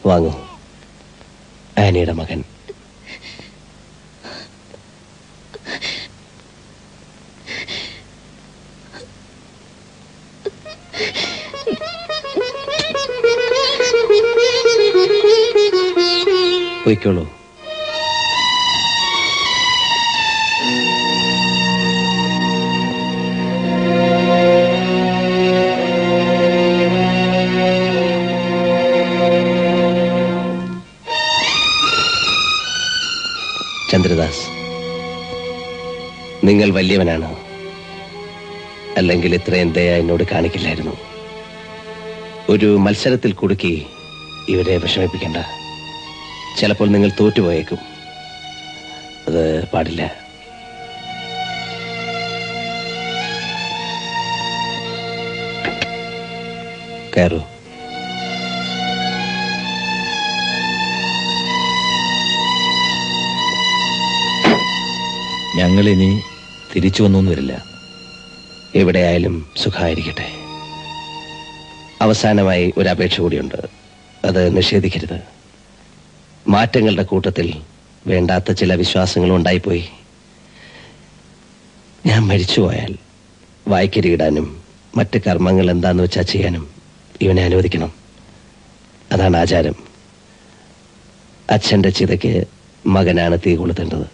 വാങ്ങൂ, ആനിയുടെ മകൻ. പോയിക്കോളൂ. ചന്ദ്രദാസ്, നിങ്ങൾ വലിയവനാണ്, അല്ലെങ്കിൽ ഇത്രയും ദയ എന്നോട് കാണിക്കില്ലായിരുന്നു. ഒരു മത്സരത്തിൽ കുടുക്കി ഇവരെ വിഷമിപ്പിക്കണ്ട. ചിലപ്പോൾ നിങ്ങൾ തോറ്റുപോയേക്കും. അത് പാടില്ല. കയറൂ. ഞങ്ങളിനി തിരിച്ചു വന്നൊന്നും വരില്ല. എവിടെയായാലും സുഖമായിരിക്കട്ടെ. അവസാനമായി ഒരു അപേക്ഷ കൂടിയുണ്ട്, അത് നിഷേധിക്കരുത്. മാറ്റങ്ങളുടെ കൂട്ടത്തിൽ വേണ്ടാത്ത ചില വിശ്വാസങ്ങളും ഉണ്ടായിപ്പോയി. ഞാൻ മരിച്ചുപോയാൽ വായ്ക്കരിയിടാനും മറ്റ് കർമ്മങ്ങൾ എന്താന്ന് വെച്ചാൽ ചെയ്യാനും ഇവനെ അനുവദിക്കണം. അതാണ് ആചാരം. അച്ഛൻ്റെ ചിതയ്ക്ക് മകനാണ് തീ കൊളുത്തേണ്ടത്.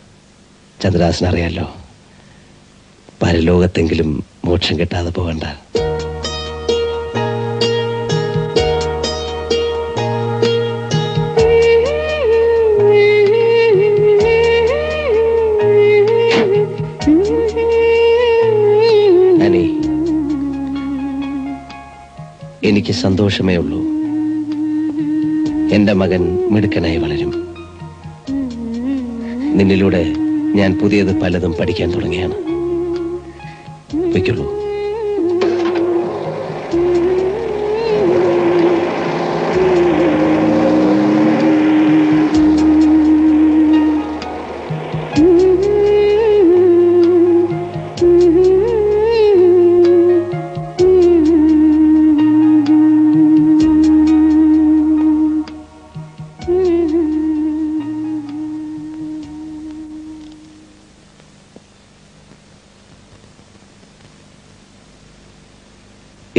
ചന്ദ്രദാസിന് അറിയാലോ. പരലോകത്തെങ്കിലും മോക്ഷം കിട്ടാതെ പോകണ്ട. അനി, എനിക്ക് സന്തോഷമേ ഉള്ളൂ. എന്റെ മകൻ മിടുക്കനായി വളരും. നിന്നിലൂടെ ഞാൻ പുതിയത് പലതും പഠിക്കാൻ തുടങ്ങിയാണ്. വയ്ക്കുള്ളൂ.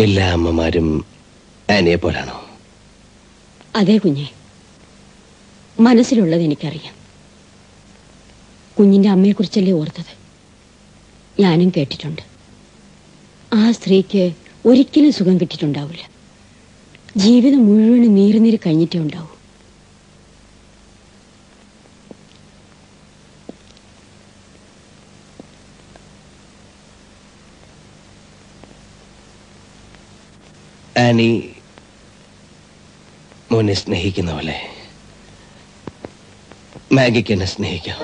എല്ലാ അമ്മമാരും ആനിയെ പോലാണോ? അതെ കുഞ്ഞെ, മനസ്സിലുള്ളത് എനിക്കറിയാം. കുഞ്ഞിന്റെ അമ്മയെക്കുറിച്ചല്ലേ ഓർത്തത്. ഞാനും കേട്ടിട്ടുണ്ട്. ആ സ്ത്രീക്ക് ഒരിക്കലും സുഖം കിട്ടിയിട്ടുണ്ടാവില്ല. ജീവിതം മുഴുവനും നീറി കഴിഞ്ഞിട്ടേ ഉണ്ടാവൂ. ആനി മോനെ സ്നേഹിക്കുന്ന പോലെ മാഗിക്ക് എന്നെ സ്നേഹിക്കാം.